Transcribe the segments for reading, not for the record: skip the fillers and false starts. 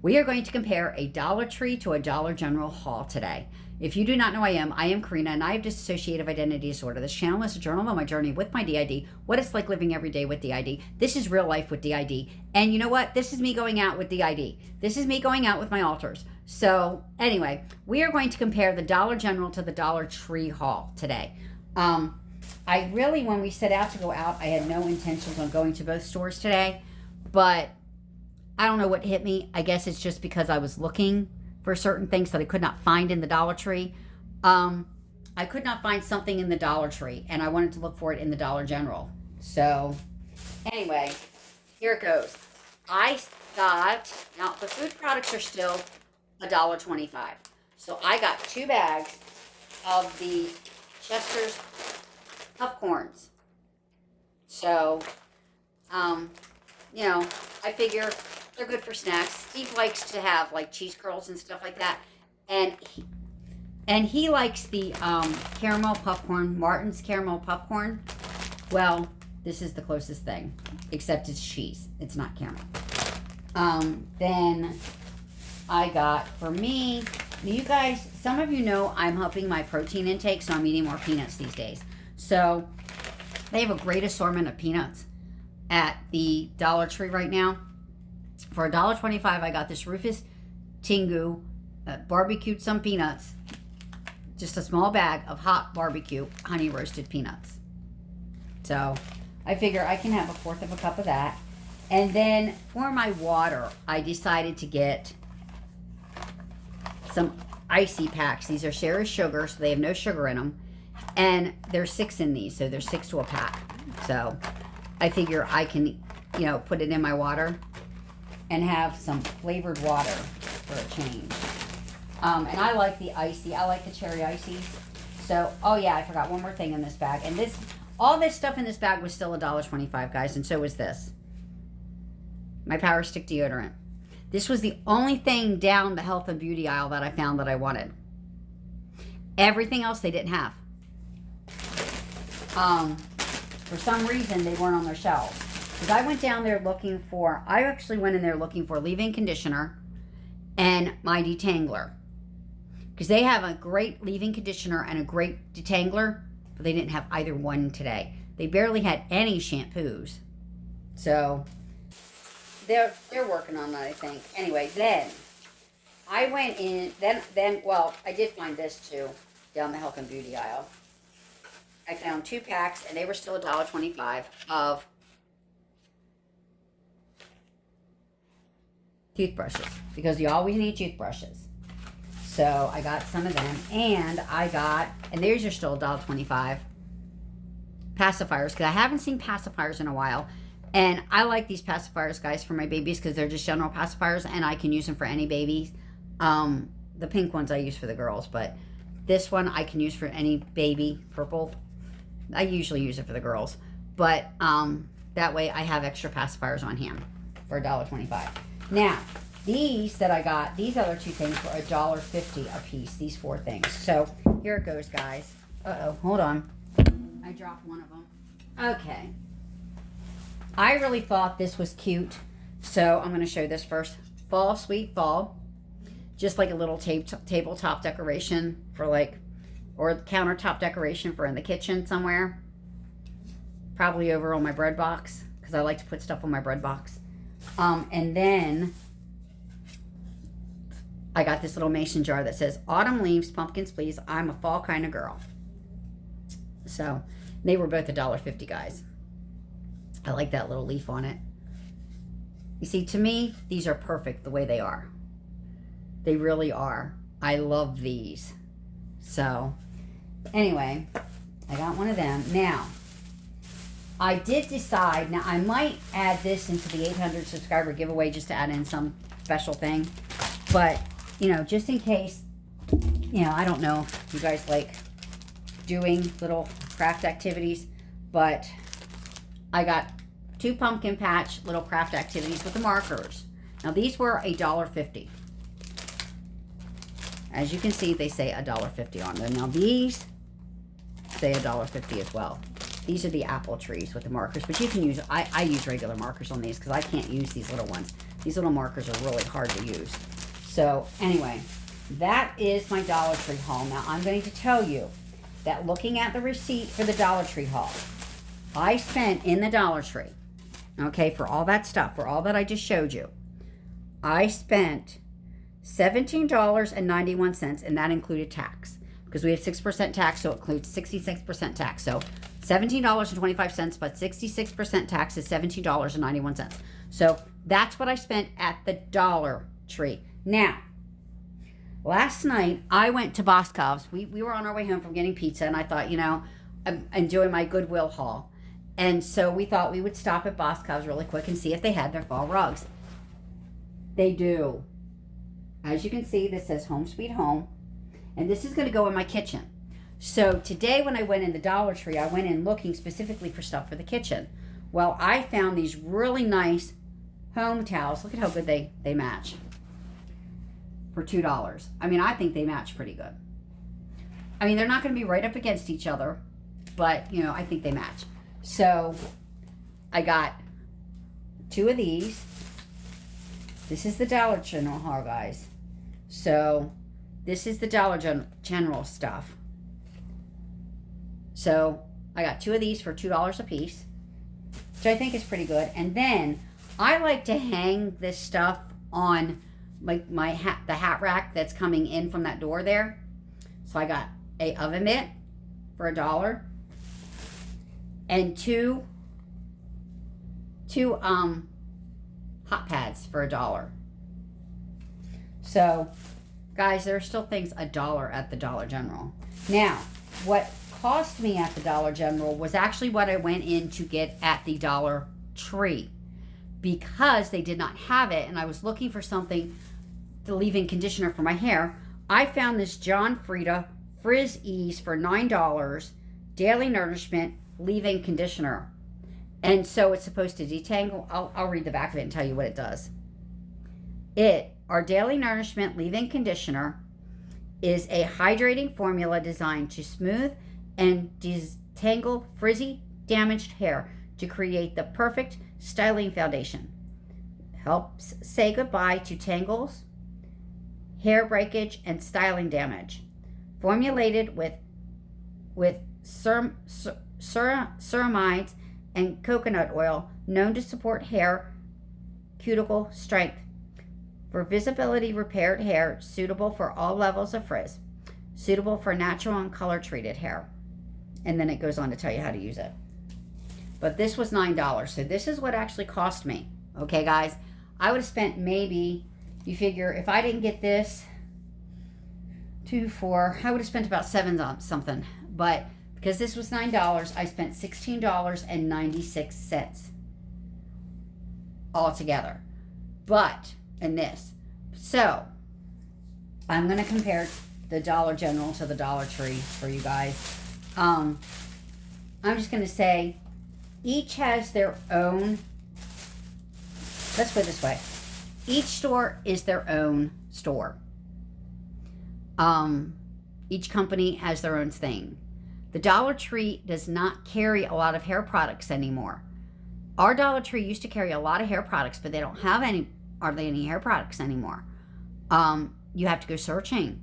We are going to compare a Dollar Tree to a Dollar General haul today. If you do not know I am Corinna, and I have dissociative identity disorder. This channel is a journal on my journey with my DID, what it's like living every day with DID. This is real life with DID. And you know what? This is me going out with DID. This is me going out with my alters. So anyway, we are going to compare the Dollar General to the Dollar Tree haul today. I really, when we set out to go out, I had no intentions on going to both stores today, but I don't know what hit me. I guess it's just because I was looking for certain things that I could not find in the Dollar Tree. I could not find something in the Dollar Tree, and I wanted to look for it in the Dollar General. So anyway, here it goes. I got, now the food products are still $1.25. So I got 2 bags of the Chester's popcorns. So, you know, I figure they're good for snacks. Steve likes to have like cheese curls and stuff like that. And he likes the caramel popcorn, Martin's caramel popcorn. Well, this is the closest thing, except it's cheese. It's not caramel. Then I got, for me, you guys, some of you know I'm upping my protein intake, so I'm eating more peanuts these days. So they have a great assortment of peanuts at the Dollar Tree right now. For $1.25, I got this Rufus Tingu barbecued some peanuts. Just a small bag of hot barbecue honey roasted peanuts. So I figure I can have 1/4 of a cup of that. And then for my water, I decided to get some icy packs. These are Share Sugar, so they have no sugar in them. And there's 6 in these, so there's 6 to a pack. So I figure I can, you know, put it in my water and have some flavored water for a change. And I like the icy. I like the cherry icy. So, oh yeah, I forgot one more thing in this bag. And this, all this stuff in this bag was still $1.25, guys, and so was this. My Power Stick deodorant. This was the only thing down the health and beauty aisle that I found that I wanted. Everything else they didn't have. For some reason, they weren't on their shelves. Because I went down there looking for, I actually went in there looking for leave-in conditioner and my detangler. Because they have a great leave-in conditioner and a great detangler, but they didn't have either one today. They barely had any shampoos. So they're working on that, I think. Anyway, then I went in, well, I did find this too, down the health and beauty aisle. I found 2 packs, and they were still $1.25 of toothbrushes, because you always need toothbrushes. So I got some of them, and I got, and these are still $1.25, pacifiers, because I haven't seen pacifiers in a while. And I like these pacifiers, guys, for my babies, because they're just general pacifiers, and I can use them for any babies. The pink ones I use for the girls, but this one I can use for any baby, purple. I usually use it for the girls, but that way I have extra pacifiers on hand for $1.25. Now, these that I got, these other 2 things were $1.50 a piece, these 4 things. So here it goes, guys. Uh-oh, hold on. I dropped one of them. Okay. I really thought this was cute, so I'm going to show this first. Fall, Sweet Fall. Just like a little tabletop decoration for like, or countertop decoration for in the kitchen somewhere. Probably over on my bread box, because I like to put stuff on my bread box. And then I got this little mason jar that says, Autumn leaves, pumpkins please, I'm a fall kind of girl. So they were both $1.50, guys. I like that little leaf on it. You see, to me, these are perfect the way they are. They really are. I love these. So, anyway, I got one of them. Now, I did decide, now I might add this into the 800 subscriber giveaway just to add in some special thing. But, you know, just in case, you know, I don't know if you guys like doing little craft activities, but I got 2 pumpkin patch little craft activities with the markers. Now, these were $1.50. As you can see, they say $1.50 on them. Now, these say $1.50 as well. These are the apple trees with the markers, but you can use, I use regular markers on these because I can't use these little ones. These little markers are really hard to use. So anyway, that is my Dollar Tree haul. Now I'm going to tell you that looking at the receipt for the Dollar Tree haul, I spent in the Dollar Tree, okay, for all that stuff, for all that I just showed you, I spent $17.91, and that included tax. Because we have 6% tax, so it includes 66% tax. So $17.25, but 66% tax is $17.91. So that's what I spent at the Dollar Tree. Now, last night I went to Boscov's. We were on our way home from getting pizza, and I thought, you know, I'm doing my Goodwill haul. And so we thought we would stop at Boscov's really quick and see if they had their fall rugs. They do. As you can see, this says Home Sweet Home. And this is going to go in my kitchen. So today when I went in the Dollar Tree, I went in looking specifically for stuff for the kitchen. Well, I found these really nice home towels. Look at how good they match. For $2. I mean, I think they match pretty good. I mean, they're not going to be right up against each other, but, you know, I think they match. So I got 2 of these. This is the Dollar General haul, guys. So this is the Dollar General stuff. So I got 2 of these for $2 a piece, which I think is pretty good. And then I like to hang this stuff on my hat, the hat rack that's coming in from that door there. So I got a oven mitt for $1 and two hot pads for $1. So guys, there are still things $1 at the Dollar General. Now, what cost me at the Dollar General was actually what I went in to get at the Dollar Tree, because they did not have it, and I was looking for something, the leave-in conditioner for my hair. I found this John Frieda Frizz Ease for $9, Daily Nourishment leave-in conditioner. And so it's supposed to detangle. I'll read the back of it and tell you what it does. Our Daily Nourishment leave-in conditioner is a hydrating formula designed to smooth and detangle frizzy, damaged hair to create the perfect styling foundation. Helps say goodbye to tangles, hair breakage, and styling damage. Formulated with ceramides and coconut oil, known to support hair cuticle strength. For visibility repaired hair, suitable for all levels of frizz. Suitable for natural and color treated hair. And then it goes on to tell you how to use it. But this was $9. So this is what actually cost me. Okay, guys? I would have spent maybe, you figure, if I didn't get this, 2, 4, I would have spent about $7 on something. But because this was $9, I spent $16.96 altogether. But, and this. So, I'm going to compare the Dollar General to the Dollar Tree for you guys. I'm just going to say, each has their own, let's put it this way. Each store is their own store. Each company has their own thing. The Dollar Tree does not carry a lot of hair products anymore. Our Dollar Tree used to carry a lot of hair products, but they don't have any hair products anymore. You have to go searching.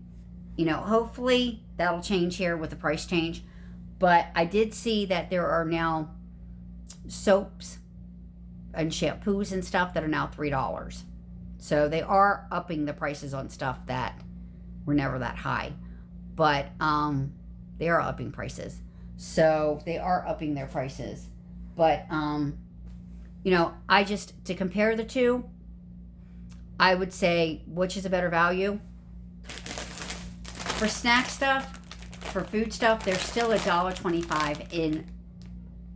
You know, hopefully that'll change here with the price change. But I did see that there are now soaps and shampoos and stuff that are now $3. So they are upping the prices on stuff that were never that high. But they are upping prices. So they are upping their prices. But, you know, to compare the two, I would say, which is a better value? For snack stuff, for food stuff, there's still $1.25 in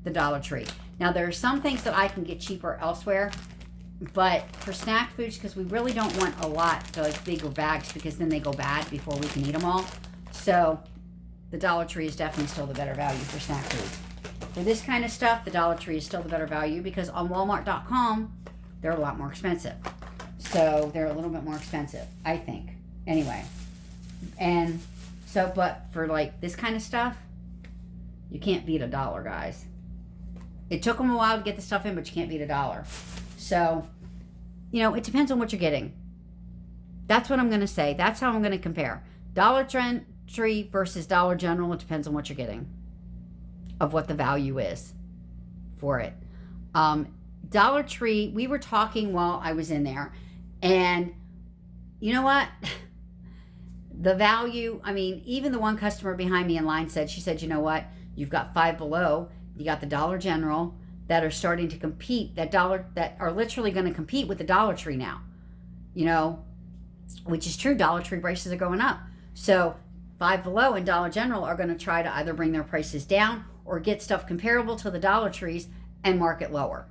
the Dollar Tree. Now, there are some things that I can get cheaper elsewhere, but for snack foods, because we really don't want a lot, like bigger bags, because then they go bad before we can eat them all. So the Dollar Tree is definitely still the better value for snack foods. For this kind of stuff, the Dollar Tree is still the better value, because on Walmart.com, they're a lot more expensive. So they're a little bit more expensive, I think. Anyway. And so, but for like this kind of stuff, you can't beat $1, guys. It took them a while to get the stuff in, but you can't beat $1. So you know, it depends on what you're getting. That's what I'm going to say. That's how I'm going to compare. Dollar Tree versus Dollar General. It depends on what you're getting, of what the value is for it. Dollar Tree, we were talking while I was in there, and you know what? The value, I mean, even the one customer behind me in line said, she said, you know what? You've got Five Below, you got the Dollar General that are starting to compete, that are literally going to compete with the Dollar Tree now, you know, which is true. Dollar Tree prices are going up. So Five Below and Dollar General are going to try to either bring their prices down or get stuff comparable to the Dollar Trees and market lower.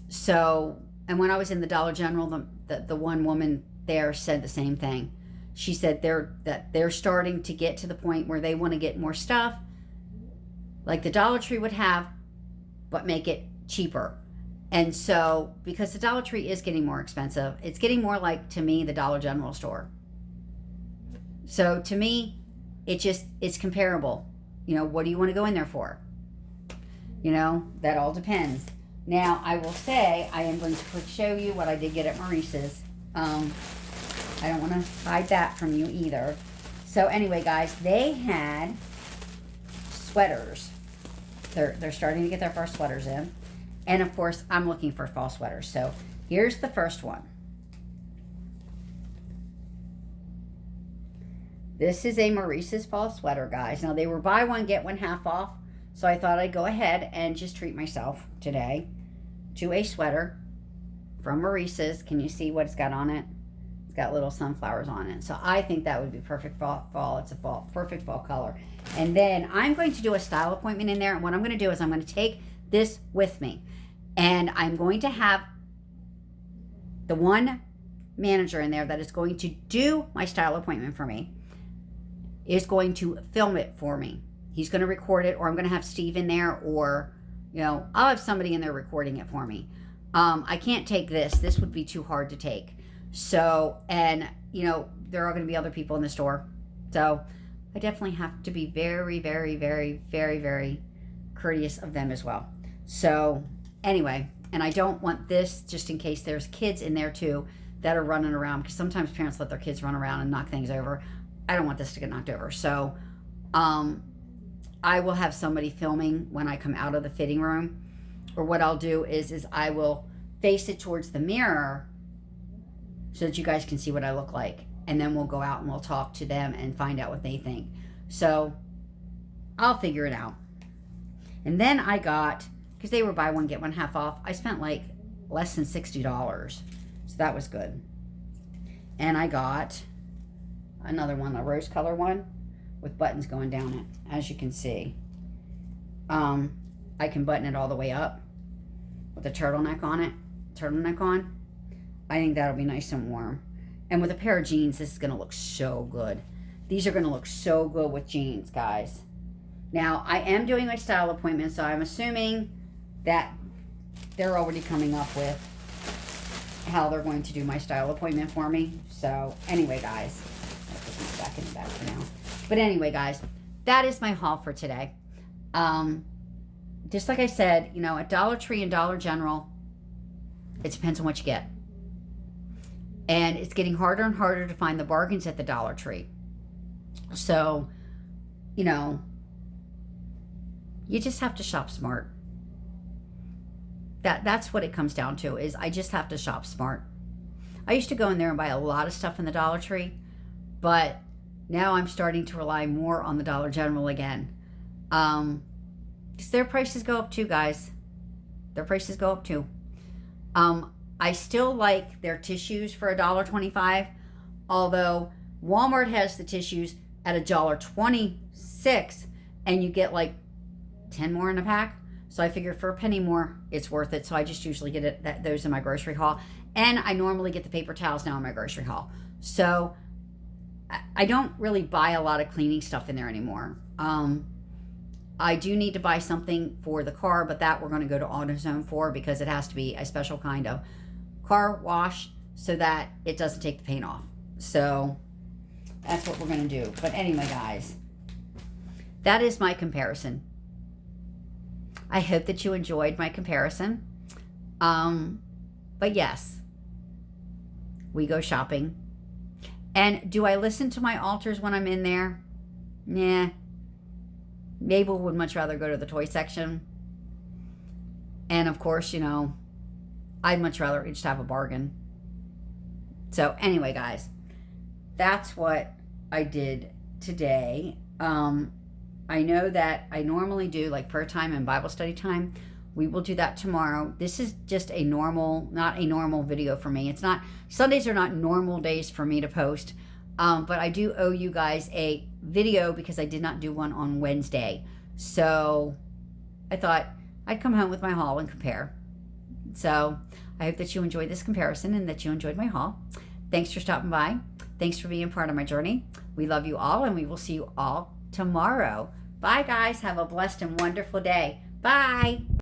So, and when I was in the Dollar General, the one woman there said the same thing. She said they're starting to get to the point where they want to get more stuff like the Dollar Tree would have, but make it cheaper. And so, because the Dollar Tree is getting more expensive, it's getting more like, to me, the Dollar General store. So to me, it's comparable. You know, what do you want to go in there for? You know, that all depends. Now, I will say, I am going to quick show you what I did get at Maurice's. I don't want to hide that from you either. So anyway, guys, they had sweaters. They're starting to get their first sweaters in. And of course, I'm looking for fall sweaters. So here's the first one. This is a Maurice's fall sweater, guys. Now, they were buy one, get one half off. So I thought I'd go ahead and just treat myself today to a sweater from Maurice's. Can you see what it's got on it? It's got little sunflowers on it. So I think that would be perfect fall. It's a perfect fall color. And then I'm going to do a style appointment in there. And what I'm going to do is I'm going to take this with me. And I'm going to have the one manager in there that is going to do my style appointment for me is going to film it for me. He's going to record it, or I'm going to have Steve in there, or, you know, I'll have somebody in there recording it for me. I can't take this. This would be too hard to take. So, and, you know, there are going to be other people in the store. So I definitely have to be very, very, very, very, very courteous of them as well. So anyway, and I don't want this just in case there's kids in there too that are running around, because sometimes parents let their kids run around and knock things over. I don't want this to get knocked over. So I will have somebody filming when I come out of the fitting room. Or what I'll do is I will face it towards the mirror so that you guys can see what I look like. And then we'll go out and we'll talk to them and find out what they think. So I'll figure it out. And then I got, because they were buy one, get one half off, I spent like less than $60. So that was good. And I got another one, a rose color one with buttons going down it, as you can see. I can button it all the way up with a turtleneck on it. I think that'll be nice and warm. And with a pair of jeans, this is going to look so good. These are going to look so good with jeans, guys. Now, I am doing my style appointment, so I'm assuming that they're already coming up with how they're going to do my style appointment for me. So, anyway, guys, I'll put these back in the bag for now. But anyway, guys, that is my haul for today. Just like I said, you know, at Dollar Tree and Dollar General, it depends on what you get. And it's getting harder and harder to find the bargains at the Dollar Tree. So, you know, you just have to shop smart. That's what it comes down to, is I just have to shop smart. I used to go in there and buy a lot of stuff in the Dollar Tree, but now I'm starting to rely more on the Dollar General again. Because their prices go up too, guys. Their prices go up too. I still like their tissues for $1.25, although Walmart has the tissues at $1.26, and you get like 10 more in a pack. So I figure for a penny more, it's worth it. So I just usually get those in my grocery haul. And I normally get the paper towels now in my grocery haul. So I don't really buy a lot of cleaning stuff in there anymore. I do need to buy something for the car, but that we're going to go to AutoZone for, because it has to be a special kind of car wash so that it doesn't take the paint off. So that's what we're going to do. But anyway, guys, that is my comparison. I hope that you enjoyed my comparison. But yes, we go shopping. And do I listen to my altars when I'm in there? Nah. Mabel would much rather go to the toy section. And of course, you know, I'd much rather just have a bargain. So anyway, guys, that's what I did today. I know that I normally do like prayer time and Bible study time. We will do that tomorrow. This is just a normal, not a normal video for me. It's not, Sundays are not normal days for me to post. But I do owe you guys a video because I did not do one on Wednesday. So I thought I'd come home with my haul and compare. So I hope that you enjoyed this comparison and that you enjoyed my haul. Thanks for stopping by. Thanks for being part of my journey. We love you all, and we will see you all tomorrow. Bye, guys. Have a blessed and wonderful day. Bye.